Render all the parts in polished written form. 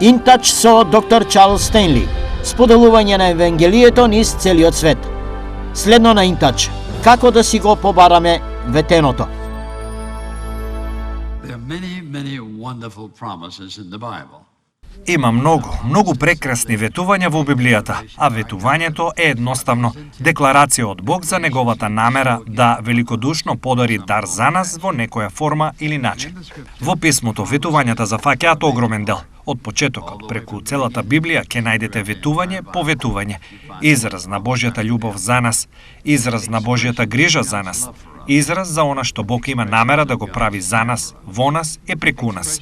Интач со доктор Чарлс Стенли. Споделување на Евангелието низ целиот свет. Следно на Интач. Како да си го побараме ветеното? There are many wonderful promises in the Bible. Има многу прекрасни ветувања во Библијата, а ветувањето е едноставно декларација од Бог за неговата намера да великодушно подари дар за нас во некоја форма или начин. Во писмото ветувањата зафаќаат огромен дел. Од почетокот преку целата Библија ќе најдете ветување по ветување, израз на Божјата љубов за нас, израз на Божјата грижа за нас, израз за она што Бог има намера да го прави за нас, во нас и преку нас,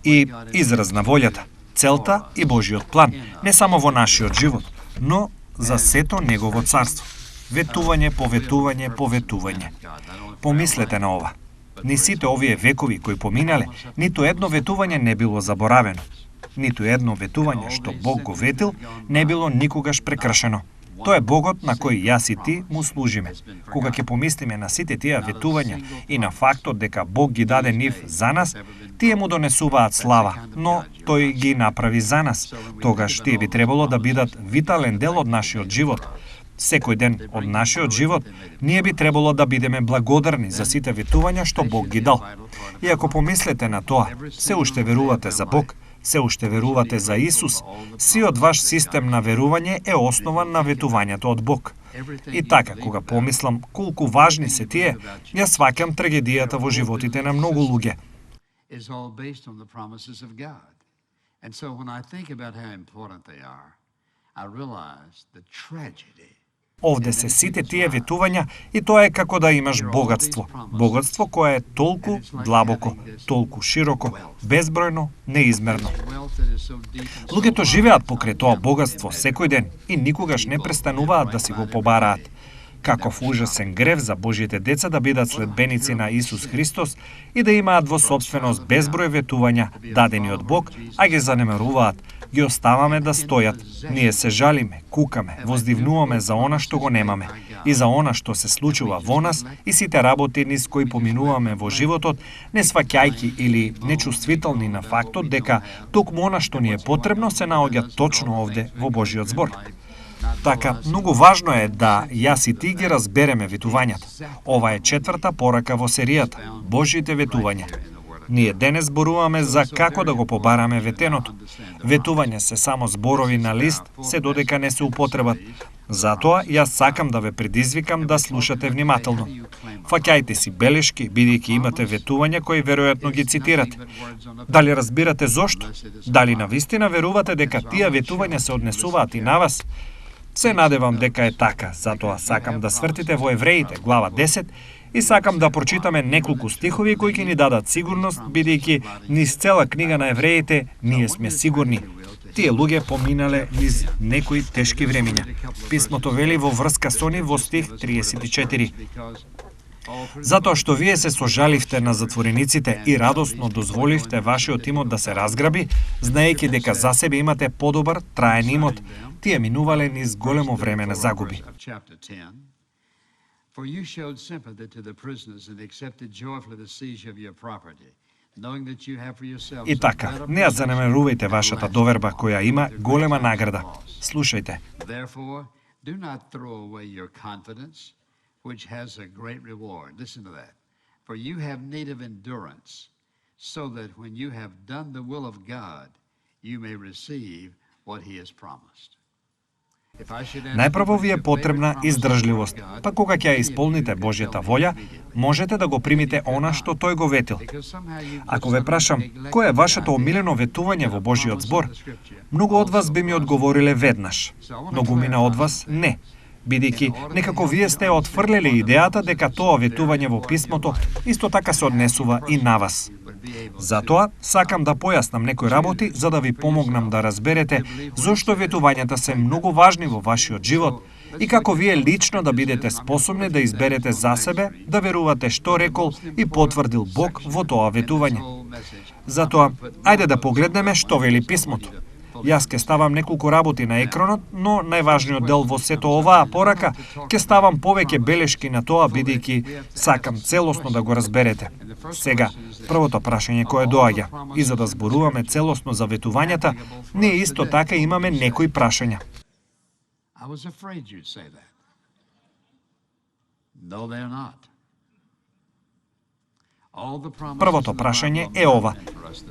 и израз на волјата, целта и Божиот план, не само во нашиот живот, но за сето Негово царство. Ветување по ветување по ветување. Помислете на ова. Ни сите овие векови кои поминале, ниту едно ветување не било заборавено. Ниту едно ветување што Бог го ветил не било никогаш прекршено. Тоа е Богот на кој јас и ти му служиме. Кога ќе помислиме на сите тие ветувања и на фактот дека Бог ги даде нив за нас, тие му донесуваат слава, но тој ги направи за нас. Тогаш тие би требало да бидат витален дел од нашиот живот. Секој ден од нашиот живот ние би требало да бидеме благодарни за сите ветувања што Бог ги дал. И ако помислете на тоа, се уште верувате за Бог, се уште верувате за Исус, сиот ваш систем на верување е основан на ветувањето од Бог. И така, кога помислам колку важни се тие, ја сваќам трагедијата во животите на многу луѓе. Овде се сите тие ветувања и тоа е како да имаш богатство. Богатство кое е толку длабоко, толку широко, безбројно, неизмерно. Луѓето живеат покрај тоа богатство секој ден и никогаш не престануваат да си го побараат. Каков ужасен грев за Божјите деца да бидат следбеници на Исус Христос и да имаат во собственост безброј ветувања дадени од Бог, а ги занемаруваат, ги оставаме да стојат. Ние се жалиме, кукаме, воздивнуваме за она што го немаме и за она што се случува во нас и сите работи низ кои поминуваме во животот, не сваќајки или нечувствителни на фактот дека токму она што ни е потребно се наоѓа точно овде во Божјиот збор. Така, многу важно е да јас и ти ги разбереме ветувањата. Ова е четврта порака во серијата – Божјите ветувања. Ние денес зборуваме за како да го побараме ветеното. Ветување се само зборови на лист, се додека не се употребат. Затоа, јас сакам да ве предизвикам да слушате внимателно. Фаќајте си белешки, бидејќи имате ветувања кои веројатно ги цитирате. Дали разбирате зошто? Дали навистина верувате дека тие ветувања се однесуваат и на вас? Се надевам дека е така, затоа сакам да свртите во Евреите, глава 10, и сакам да прочитаме неколку стихови кои ќе ни дадат сигурност, бидејќи низ цела книга на Евреите ние сме сигурни. Тие луѓе поминале низ некои тешки времиња. Писмото вели во врска со нив во стих 34. Затоа што вие се сожаливте на затворениците и радосно дозволивте вашиот имот да се разграби, знаејќи дека за себе имате подобар, траен имот, тие минувале низ големо време на загуби. For you showed sympathy to the prisoners and accepted joyfully the siege of your property, knowing that you have for yourselves. И така, не ја занемарувајте вашата доверба која има голема награда. Слушајте. Therefore, do not throw away your confidence, which has a great reward. Listen to that. For you have need of endurance, so that when you have done the will of God, you may receive what he has promised. Најпрво ви е потребна издржливост, па кога ќе ја исполните Божјата волја, можете да го примите она што тој го ветил. Ако ве прашам, кој е вашето омилено ветување во Божјиот збор, многу од вас би ми одговориле веднаш, многумина од вас не, бидејќи некако вие сте отфрлеле идејата дека тоа ветување во писмото исто така се однесува и на вас. Затоа, сакам да појаснам некои работи за да ви помогнам да разберете зошто ветувањата се многу важни во вашиот живот и како вие лично да бидете способни да изберете за себе да верувате што рекол и потврдил Бог во тоа ветување. Затоа, ајде да погледнеме што вели писмото. Јас ќе ставам неколку работи на екранот, но најважниот дел во сето оваа порака ќе ставам повеќе белешки на тоа, бидејќи сакам целосно да го разберете. Сега, првото прашање кое доаѓа, и за да зборуваме целосно за ветувањата, ние исто така имаме некои прашања. I was afraid you'd say that. No, they're not. Првото прашање е ова.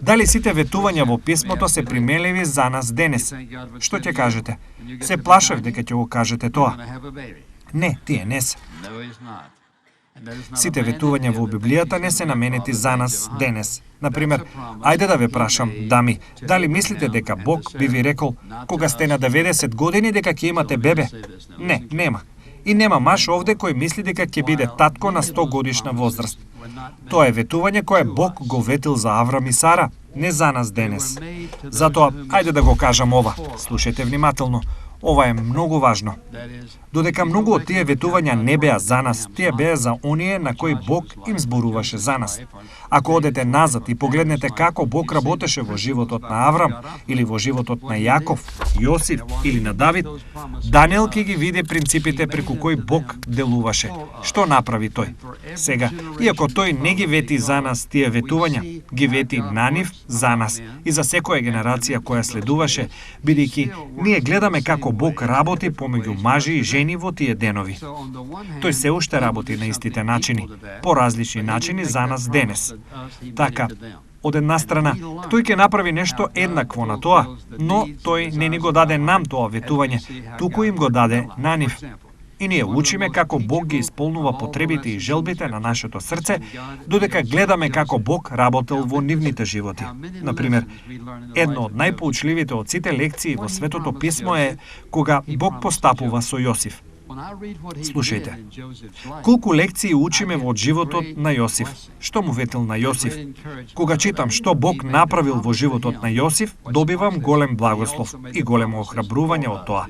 Дали сите ветувања во писмото се примеливи за нас денес? Што ќе кажете? Се плашев дека ќе го кажете тоа. Не, тие не се. Сите ветувања во Библијата не се наменети за нас денес. Например, ајде да ве прашам, дами, дали мислите дека Бог би ви рекол кога сте на 90 години дека ќе имате бебе? Не, нема. И нема маж овде кој мисли дека ќе биде татко на 100 годишна возраст. Тоа е ветување кое Бог го ветил за Аврам и Сара, не за нас денес. Затоа, ајде да го кажам ова. Слушајте внимателно. Ова е многу важно. Додека многу од тие ветувања не беа за нас, тие беа за оние на кои Бог им зборуваше за нас. Ако одете назад и погледнете како Бог работеше во животот на Аврам, или во животот на Јаков, Јосиф или на Давид, Даниел ќе ги види принципите преку кои Бог делуваше. Што направи тој? Сега, иако тој не ги вети за нас тие ветувања, ги вети на нив за нас и за секоја генерација која следуваше, бидејќи ние гледаме како Бог работи помеѓу мажи и жени во тие денови. Тој се уште работи на истите начини, по различни начини за нас денес. Така, од една страна, тој ќе направи нешто еднакво на тоа, но тој не ни го даде нам тоа ветување, туку им го даде на нив. И ние учиме како Бог ги исполнува потребите и желбите на нашето срце, додека гледаме како Бог работел во нивните животи. Например, едно од најпоучливите од сите лекции во Светото Писмо е кога Бог постапува со Јосиф. Слушајте, колку лекции учиме во животот на Јосиф. Што му ветил на Јосиф? Кога читам што Бог направил во животот на Јосиф, добивам голем благослов и големо охрабрување од тоа.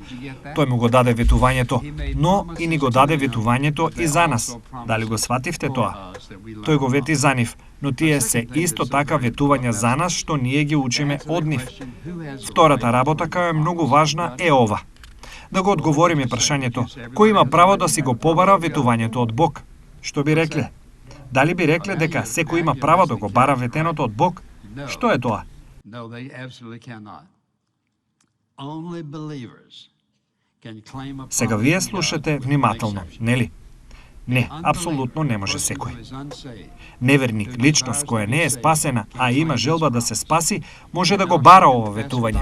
Тој му го даде ветувањето, но и ни го даде ветувањето и за нас. Дали го свативте тоа? Тој го вети за нив, но тие се исто така ветувања за нас што ние ги учиме од нив. Втората работа која е многу важна е ова. Да го одговориме прашањето, кој има право да си го побара ветувањето од Бог? Што би рекле? Дали би рекле дека секој има право да го бара ветеното од Бог? Што е тоа? Сега вие слушате внимателно, нели? Не, апсолутно не може секој. Неверник, личност која не е спасена, а има желба да се спаси, може да го бара ова ветување.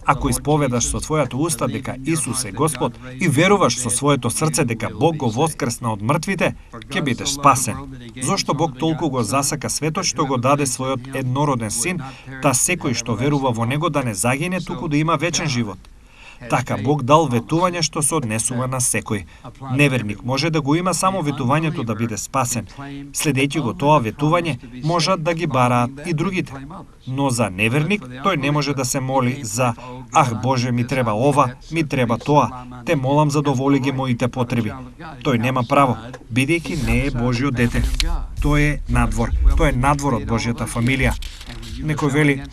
Ако исповедаш со твојата уста дека Исус е Господ и веруваш со своето срце дека Бог го воскресна од мртвите, ќе бидеш спасен. Зошто Бог толку го засака светот што го даде својот еднороден син, та секој што верува во него да не загине, туку да има вечен живот. Така Бог дал ветување што се однесува на секој. Неверник може да го има само ветувањето да биде спасен. Следејќи го тоа ветување, можат да ги бараат и другите. Но за неверник, тој не може да се моли за "Ах, Боже, ми треба ова, ми треба тоа, те молам задоволи ги моите потреби." Тој нема право, бидејќи не е Божјо дете. Тој е надвор. Тој е надвор од Божјата фамилија. Некој вели,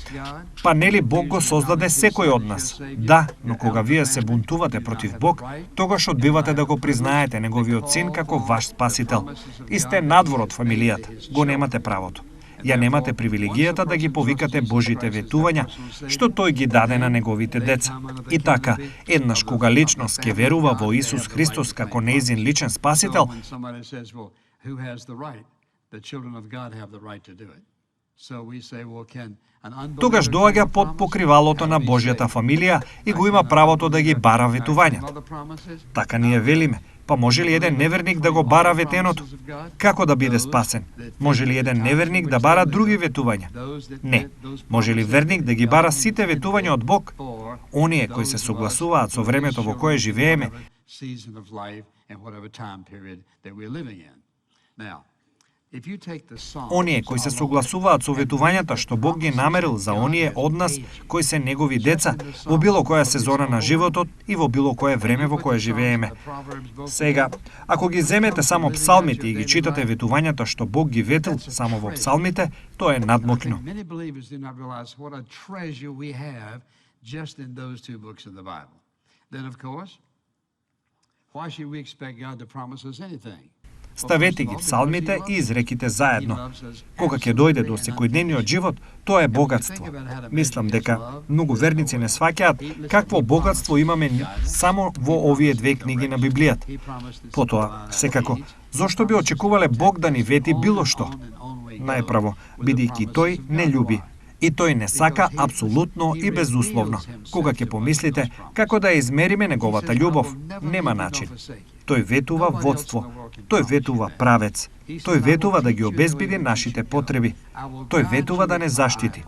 па нели Бог го создаде секој од нас? Да, но кога вие се бунтувате против Бог, тогаш одбивате да го признаете неговиот син како ваш спасител. И сте надвор од фамилијата. Го немате правото. Ја немате привилегијата да ги повикате Божите ветувања, што тој ги даде на неговите деца. И така, еднаш кога личност ќе верува во Исус Христос како нејзин личен спасител, тогаш доаѓа под покривалото на Божјата фамилија и го има правото да ги бара ветувањата. Така ние велиме, па може ли еден неверник да го бара ветеното? Како да биде спасен? Може ли еден неверник да бара други ветувања? Не. Може ли верник да ги бара сите ветувања од Бог? Оние кои се согласуваат со времето во кое живееме. Оние кои се согласуваат со ветувањата што Бог ги намерил за оние од нас кои се негови деца во било која сезона на животот и во било кое време во кое живееме. Сега, ако ги земете само псалмите и ги читате ветувањата што Бог ги ветил само во псалмите, тоа е надмокно. Ставете ги псалмите и изреките заедно. Кога ќе дојде до секојдневниот живот, тоа е богатство. Мислам дека многу верници не сваќаат какво богатство имаме само во овие две книги на Библијата. Потоа, секако, зошто би очекувале Бог да ни вети било што? Најправо, бидејќи тој не љуби. И тој не сака апсолутно и безусловно. Кога ќе помислите како да измериме неговата љубов, нема начин. Тој ветува водство, тој ветува правец, тој ветува да ги обезбеди нашите потреби, тој ветува да не заштити.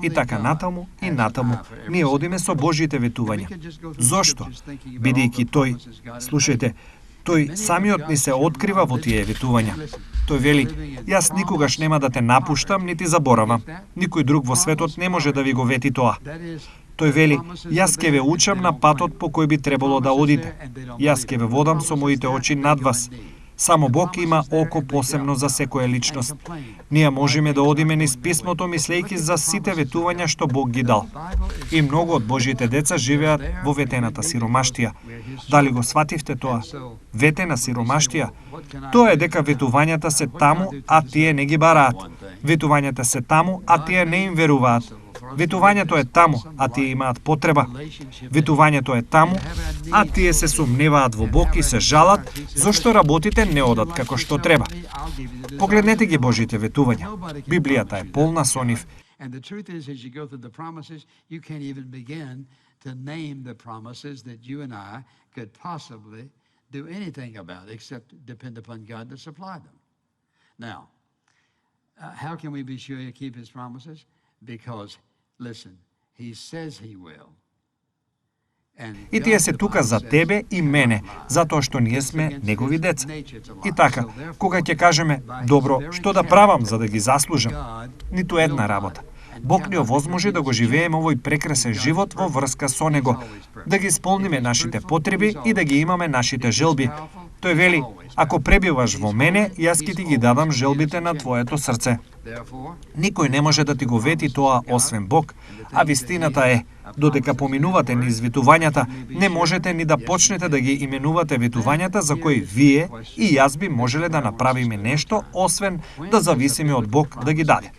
И така натаму и натаму ние одиме со Божите ветувања. Зошто? Бидејќи тој, слушајте, тој самиот ни се открива во тие ветувања. Тој вели, јас никогаш нема да те напуштам, нити заборавам. Никој друг во светот не може да ви го вети тоа. Тој вели, јас ќе ве учам на патот по кој би требало да одите. Јас ќе ве водам со моите очи над вас. Само Бог има око посебно за секоја личност. Ние можеме да одиме низ писмото мислејќи за сите ветувања што Бог ги дал. И многу од Божите деца живеат во ветената сиромаштија. Дали го свативте тоа? Ветена сиромаштија. Тоа е дека ветувањата се таму, а тие не ги бараат. Ветувањата се таму, а тие не им веруваат. Ветувањето е таму, а тие имаат потреба. Ветувањето е таму, а тие се сумневаат во Бог и се жалат зошто работите не одат како што треба. Погледнете ги Божите ветувања. Библијата е полна со нив. And the truth is, as you go through the promises, you can't even begin to name the promises that you and I could possibly do anything about except depend upon God to supply them. Now, how can we be sure He'll keep His promises? Because, listen, He says He will. И тие се тука за тебе и мене, затоа што ние сме Негови деца. И така, кога ќе кажеме, добро, што да правам за да ги заслужам? Ниту една работа. Бог ни овозможи да го живееме овој прекрасен живот во врска со Него, да ги исполниме нашите потреби и да ги имаме нашите желби. Тој вели, ако пребиваш во мене, јас ќе ти ги дадам желбите на твоето срце. Никој не може да ти го вети тоа освен Бог, а вистината е, додека поминувате низ ветувањата, не можете ни да почнете да ги именувате ветувањата за кои вие и јас би можеле да направиме нешто, освен да зависиме од Бог да ги даде.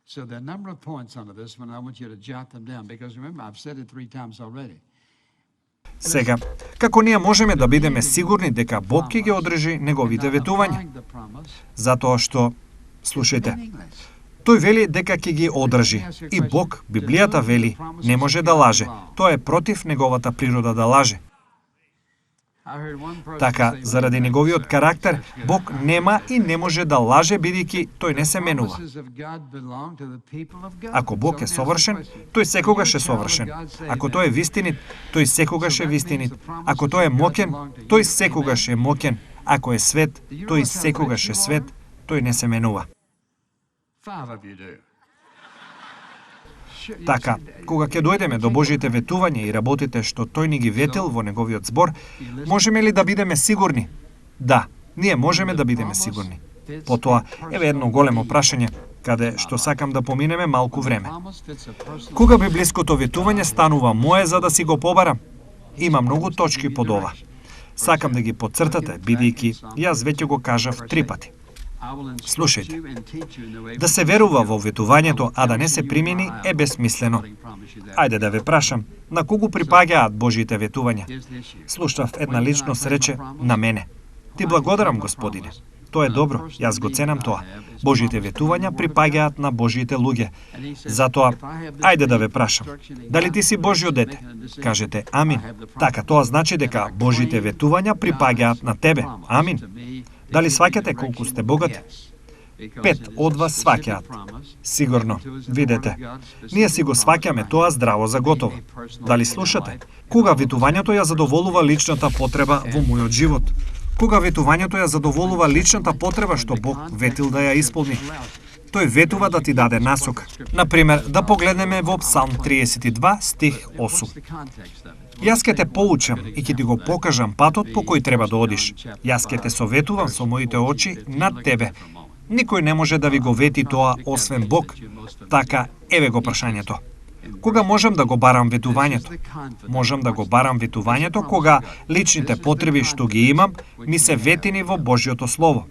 So there are a number of points under this one. I want you to jot them down because remember I've said it 3 times already. Сега, како ние можеме да бидеме сигурни дека Бог ќе ги одржи неговите ветувања? Затоа што, слушајте, тој вели дека ќе ги одржи. И Бог, Библијата вели, не може да лаже. Тоа е против неговата природа да лаже. Така, заради неговиот карактер, Бог нема и не може да лаже, бидејќи тој не се менува. Ако Бог е совршен, тој секогаш е совршен. Ако тој е вистинит, тој секогаш е вистинит. Ако тој е моќен, тој секогаш е моќен. Ако е свет, тој секогаш е свет. Тој не се менува. Така, кога ќе дојдеме до Божите ветувања и работите што тој ни ги ветил во неговиот збор, можеме ли да бидеме сигурни? Да, ние можеме да бидеме сигурни. Потоа, еве едно големо прашање, каде што сакам да поминеме малку време. Кога библиското ветување станува мое за да си го побарам? Има многу точки под ова. Сакам да ги подцртате, бидејќи јас веќе го кажав 3 пати. Слушајте, да се верува во ветувањето, а да не се примени, е безсмислено. Ајде да ве прашам, на кого припаѓаат Божите ветувања? Слушав една личност рече, на мене. Ти благодарам, Господине. Тоа е добро, јас го ценам тоа. Божите ветувања припаѓаат на Божите луѓе. Затоа, ајде да ве прашам, дали ти си Божјо дете? Кажете, амин. Така, тоа значи дека Божите ветувања припаѓаат на тебе. Амин. Дали сваќате колку сте богати? 5 од вас сваќаат. Сигурно, видете. Ние си го сваќаме тоа здраво за готово. Дали слушате? Кога ветувањето ја задоволува личната потреба во мојот живот? Кога ветувањето ја задоволува личната потреба што Бог ветил да ја исполни? Тој ветува да ти даде насока. Например, да погледнеме во Псалм 32, стих 8. Јас ќе те поучам и ќе ти го покажам патот по кој треба да одиш. Јас ќе те советувам со моите очи над тебе. Никој не може да ви го вети тоа освен Бог. Така, еве го прашањето. Кога можам да го барам ветувањето? Можам да го барам ветувањето кога личните потреби што ги имам ми се ветени во Божјото Слово.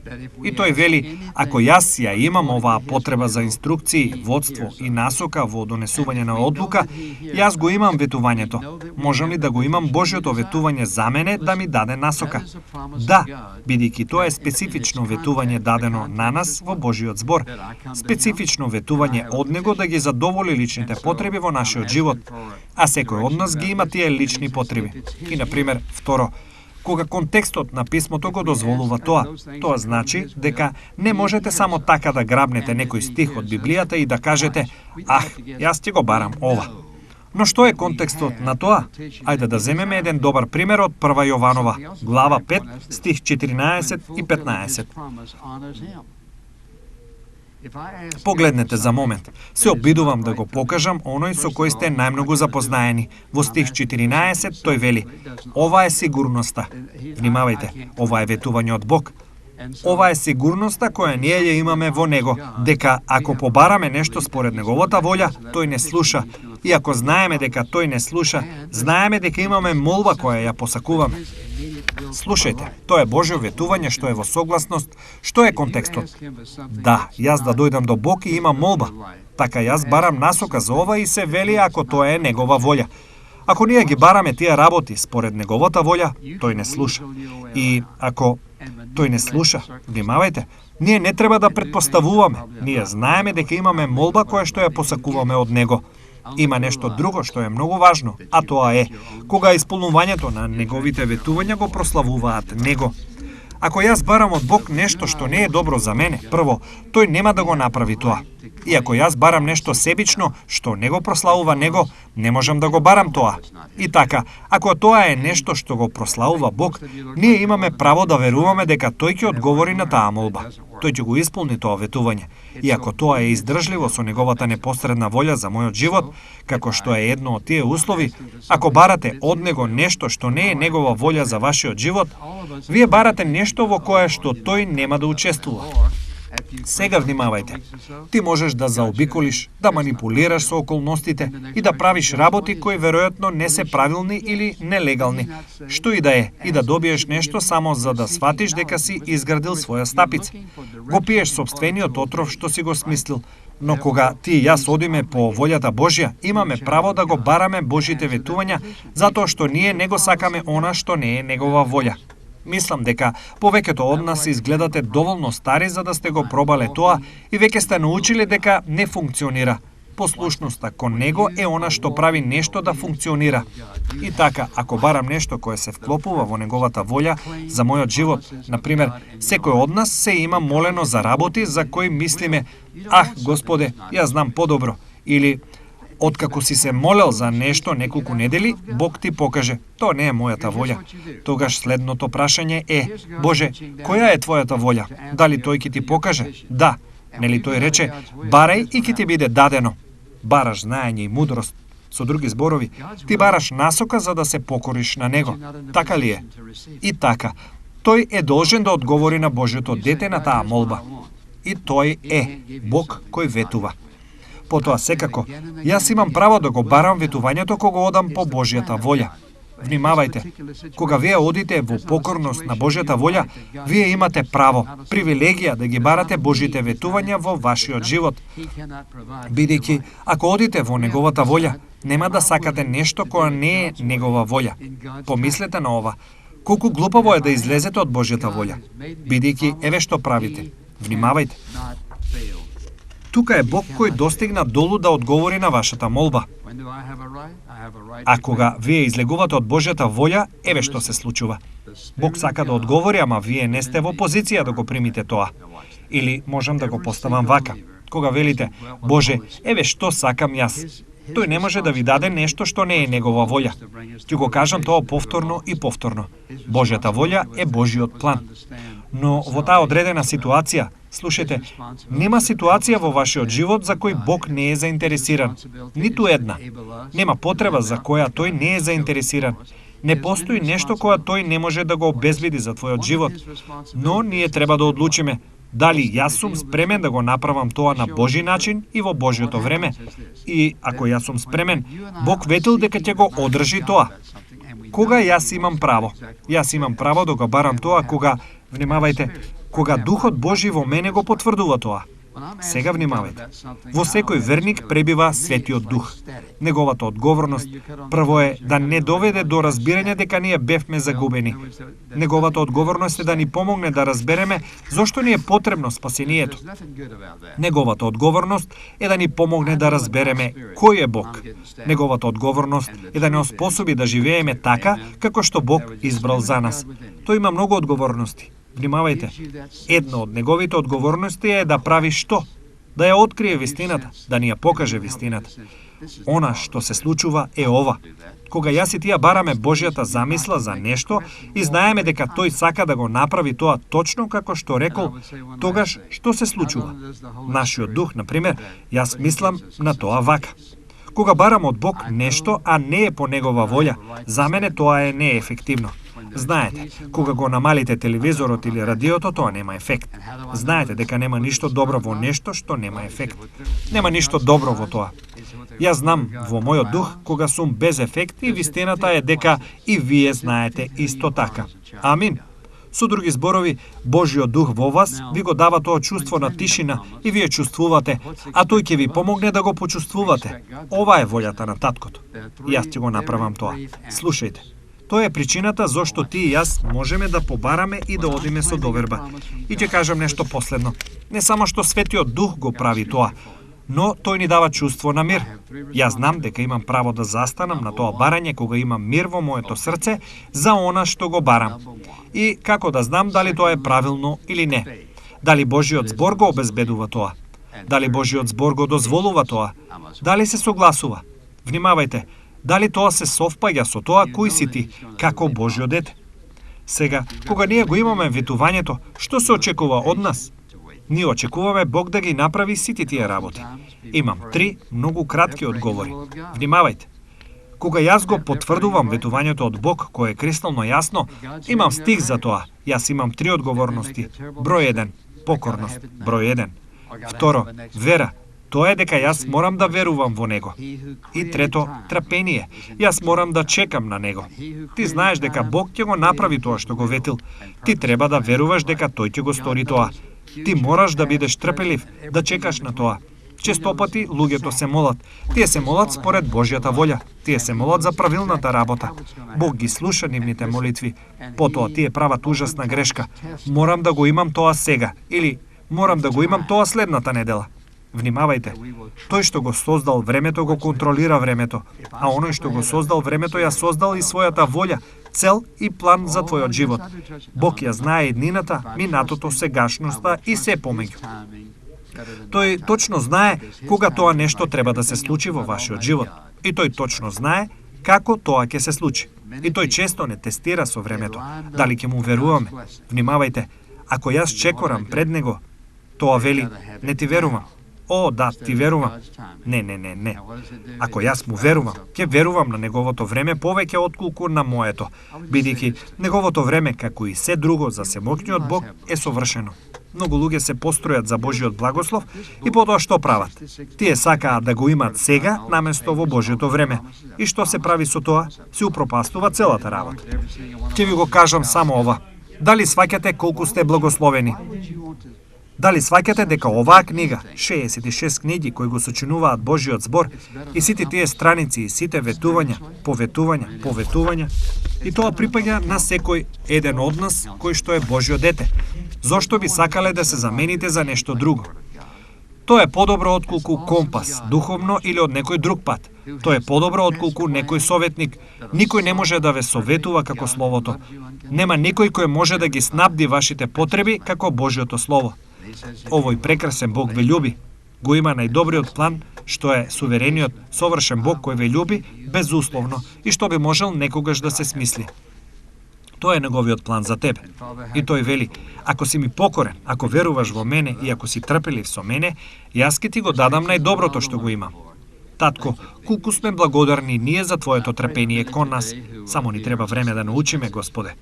И тој вели, ако јас ја имам оваа потреба за инструкции, водство и насока во донесување на одлука, јас го имам ветувањето. Можам ли да го имам Божјото ветување за мене да ми даде насока? Да, бидејќи тоа е специфично ветување дадено на нас во Божјиот збор. Специфично ветување од него да ги задоволи личните потреби во нашиот живот, а секој од нас ги има тие лични потреби. И, например, второ, кога контекстот на писмото го дозволува тоа значи дека не можете само така да грабнете некој стих од Библијата и да кажете, јас ќе го барам ова. Но што е контекстот на тоа? Ајде да земеме еден добар пример од 1 Јованова, глава 5, стих 14 и 15. Погледнете за момент. Се обидувам да го покажам оној со кој сте најмногу запознаени. Во стих 14 тој вели: ова е сигурноста. Внимавајте, ова е ветување од Бог. Ова е сигурноста која ние ја имаме во него, дека ако побараме нешто според неговата волја, тој не слуша. И ако знаеме дека тој не слуша, знаеме дека имаме молба која ја посакуваме. Слушајте, тоа е Божјо ветување што е во согласност. Што е контекстот? Да, јас да дојдам до Бог и имам молба. Така јас барам насока за ова и се вели ако тоа е негова волја. Ако ние ги бараме тие работи според неговата волја, тој не слуша. И ако тој не слуша, внимавајте, ние не треба да претпоставуваме. Ние знаеме дека имаме молба која што ја посакуваме од него. Има нешто друго што е многу важно, а тоа е кога исполнувањето на неговите ветувања го прославуваат него. Ако јас барам од Бог нешто што не е добро за мене, прво, тој нема да го направи тоа. И ако јас барам нешто себично што не го прославува него, не можам да го барам тоа. И така, ако тоа е нешто што го прославува Бог, ние имаме право да веруваме дека тој ќе одговори на таа молба. Тој ќе го исполни тоа ветување. И ако тоа е издржливо со неговата непосредна волја за мојот живот, како што е едно од тие услови, ако барате од него нешто што не е негова волја за вашиот живот, вие барате нешто во кое што тој нема да учествува. Сега внимавајте. Ти можеш да заобиколиш, да манипулираш со околностите и да правиш работи кои веројатно не се правилни или нелегални. Што и да е, и да добиеш нешто само за да сватиш дека си изградил своја стапица. Го пиеш сопствениот отров што си го смислил. Но кога ти и јас одиме по волјата Божја, имаме право да го бараме Божите ветувања, затоа што ние не го сакаме она што не е негова волја. Мислам дека повеќето од нас изгледате доволно стари за да сте го пробале тоа и веќе сте научиле дека не функционира. Послушноста кон него е она што прави нешто да функционира. И така, ако барам нешто кое се вклопува во неговата волја за мојот живот, например, секој од нас се има молено за работи за кои мислиме: Господе, јас знам подобро, или откако си се молел за нешто неколку недели, Бог ти покаже: тоа не е мојата волја. Тогаш следното прашање е: Боже, која е твојата волја? Дали тој ќе ти покаже? Да. Нели тој рече: барај и ќе ти биде дадено. Бараш знаење и мудрост. Со други зборови, ти бараш насока за да се покориш на него. Така ли е? И така, тој е должен да одговори на Божјото дете на таа молба. И тој е Бог кој ветува. Потоа секако, јас имам право да го барам ветувањето кога одам по Божјата волја. Внимавајте, кога вие одите во покорност на Божјата волја, вие имате право, привилегија да ги барате Божите ветувања во вашиот живот. Бидејќи, ако одите во неговата волја, нема да сакате нешто кое не е негова волја. Помислете на ова. Колку глупаво е да излезете од Божјата волја, бидејќи еве што правите. Внимавајте. Тука е Бог кој достигна долу да одговори на вашата молба. А кога вие излегувате од Божјата волја, еве што се случува. Бог сака да одговори, ама вие не сте во позиција да го примите тоа. Или можам да го поставам вака. Кога велите: Боже, еве што сакам јас. Тој не може да ви даде нешто што не е негова волја. Ќе го кажам тоа повторно и повторно. Божјата волја е Божјиот план. Но во таа одредена ситуација, слушајте, нема ситуација во вашиот живот за кој Бог не е заинтересиран. Ниту една. Нема потреба за која тој не е заинтересиран. Не постои нешто која тој не може да го обезбеди за твојот живот. Но ние треба да одлучиме: Дали јас сум спремен да го направам тоа на Божи начин и во Божјото време? И ако јас сум спремен, Бог ветил дека ќе го одржи тоа. Кога јас имам право? Јас имам право да го барам тоа кога, внимавајте, кога Духот Божи во мене го потврдува тоа. Сега внимавајте. Во секој верник пребива Светиот Дух. Неговата одговорност прво е да не доведе до разбирање дека ние бевме загубени. Неговата одговорност е да ни помогне да разбереме зошто ни е потребно спасението. Неговата одговорност е да ни помогне да разбереме кој е Бог. Неговата одговорност е да не оспособи да живееме така како што Бог избрал за нас. Тој има многу одговорности. Внимавајте, една од неговите одговорности е да прави што? Да ја открие вистината, да ни ја покаже вистината. Она што се случува е ова. Кога јас и тие бараме Божјата замисла за нешто и знаеме дека тој сака да го направи тоа точно како што рекол, тогаш што се случува? Нашиот дух, например, јас мислам на тоа вака. Кога барам од Бог нешто, а не е по негова волја, за мене тоа е неефективно. Знаете, кога го намалите телевизорот или радиото, тоа нема ефект. Знаете дека нема ништо добро во нешто што нема ефект. Нема ништо добро во тоа. Јас знам во мојот дух кога сум без ефект и вистината е дека и вие знаете исто така. Амин. Со други зборови, Божјиот дух во вас ви го дава тоа чувство на тишина и вие чувствувате, а тој ќе ви помогне да го почувствувате. Ова е волјата на таткото. И јас ќе го направам тоа. Слушајте. Тоа е причината зошто ти и јас можеме да побараме и да одиме со доверба. И ќе кажам нешто последно. Не само што Светиот Дух го прави тоа, но тој ни дава чувство на мир. Јас знам дека имам право да застанам на тоа барање кога имам мир во моето срце за она што го барам. И како да знам дали тоа е правилно или не? Дали Божиот збор го обезбедува тоа? Дали Божиот збор го дозволува тоа? Дали се согласува? Внимавајте, дали тоа се совпаѓа со тоа кој си ти, како Божјо дете? Сега, кога ние го имаме ветувањето, што се очекува од нас? Ние очекуваме Бог да ги направи сите тие работи. Имам 3 многу кратки одговори. Внимавајте. Кога јас го потврдувам ветувањето од Бог, кое е кристално јасно, имам стих за тоа. Јас имам 3 одговорности. Број 1, покорност. Број 1. Второ, вера. Тоа е дека јас морам да верувам во Него. И трето, трпение. Јас морам да чекам на Него. Ти знаеш дека Бог ќе го направи тоа што го ветил. Ти треба да веруваш дека Тој ќе го стори тоа. Ти мораш да бидеш трпелив, да чекаш на тоа. Често пати луѓето се молат. Тие се молат според Божјата волја. Тие се молат за правилната работа. Бог ги слуша нивните молитви. Потоа тие прават ужасна грешка. Морам да го имам тоа сега. Или морам да го имам тоа следната недела. Внимавајте, тој што го создал времето го контролира времето, а оној што го создал времето ја создал и својата волја, цел и план за твојот живот. Бог ја знае еднината, минатото, сегашноста и се помеѓу. Тој точно знае кога тоа нешто треба да се случи во вашиот живот. И тој точно знае како тоа ќе се случи. И тој често не тестира со времето. Дали ќе му веруваме? Внимавајте, ако јас чекорам пред него, тоа вели, не ти верувам. О, да, ти верувам. Не. Ако јас му верувам, ќе верувам на неговото време повеќе отколку на моето, бидејќи неговото време, како и се друго за семоќниот Бог, е совршено. Многу луѓе се постројат за Божиот благослов и потоа што прават? Тие сакаат да го имаат сега наместо во Божиото време. И што се прави со тоа? Се упропастува целата работа. Ќе ви го кажам само ова. Дали сваќате колку сте благословени? Дали сваќате дека оваа книга, 66 книги кои го сочинуваат Божиот збор, и сите тие страници и сите ветувања, поветувања, и тоа припаѓа на секој еден од нас кој што е Божјо дете. Зошто би сакале да се замените за нешто друго? Тоа е подобро отколку компас, духовно или од некој друг пат. Тоа е подобро отколку некој советник. Никој не може да ве советува како Словото. Нема никој кој може да ги снабди вашите потреби како Божјото Слово. Овој прекрасен Бог ве љуби. Го има најдобриот план, што е суверениот, совршен Бог кој ве љуби безусловно и што би можел некогаш да се смисли. Тоа е неговиот план за тебе. И тој вели, ако си ми покорен, ако веруваш во мене и ако си трпелив со мене, јас ќе ти го дадам најдоброто што го имам. Татко, колку сме благодарни ние за Твоето трпение кон нас. Само ни треба време да научиме, Господе.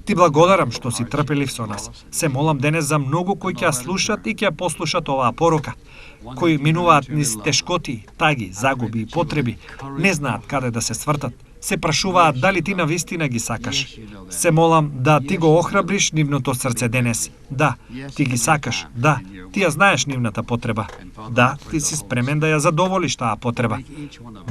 Ти благодарам што си трпелив со нас. Се молам денес за многу кои ќе ја слушат и ќе ја послушат оваа порока, кои минуваат низ тешкоти, таги, загуби и потреби, не знаат каде да се свртат, се прашуваат дали ти навистина ги сакаш. Се молам да ти го охрабриш нивното срце денес. Да, ти ги сакаш. Да, ти ја знаеш нивната потреба. Да, ти си спремен да ја задоволиш таа потреба.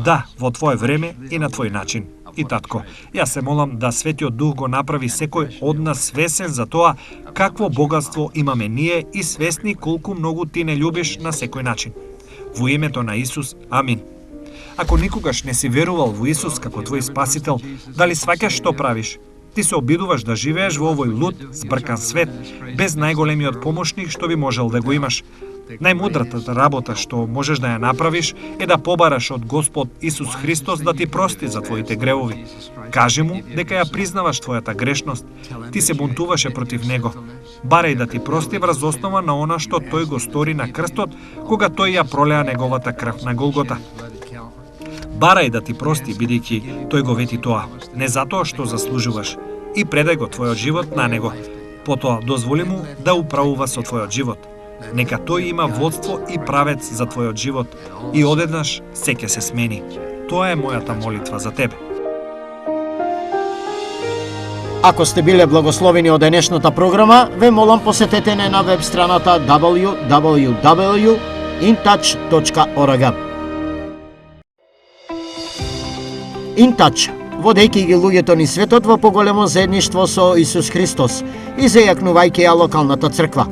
Да, во твое време и на твој начин. И татко, јас се молам да Светиот Дух го направи секој од нас свесен за тоа какво богатство имаме ние и свесни колку многу ти не љубиш на секој начин. Во името на Исус, амин. Ако никогаш не си верувал во Исус како твој спасител, дали сваќаш што правиш? Ти се обидуваш да живееш во овој луд, збркан свет, без најголемиот помошник што би можел да го имаш. Најмудрата работа што можеш да ја направиш е да побараш од Господ Исус Христос да ти прости за твоите гревови. Кажи му дека ја признаваш твојата грешност. Ти се бунтуваше против него. Барај да ти прости врз основа на она што тој го стори на крстот, кога тој ја пролеа неговата крв на Голгота. Барај да ти прости, бидејќи тој го вети тоа, не затоа што заслужуваш, и предај го твојот живот на него. Потоа дозволи му да управува со твојот живот. Нека тој има водство и правец за твојот живот и одеднаш се ќе се смени. Тоа е мојата молитва за тебе. Ако сте биле благословени од денешната програма, ве молам посетете не на веб страната www.intouch.org. InTouch, водејќи ги луѓето ни светот во поголемо заедништво со Исус Христос и зајакнувајќи ја локалната црква.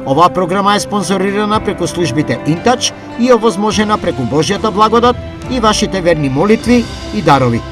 Оваа програма е спонзорирана преку службите InTouch и овозможена преку Божјата благодат и вашите верни молитви и дарови.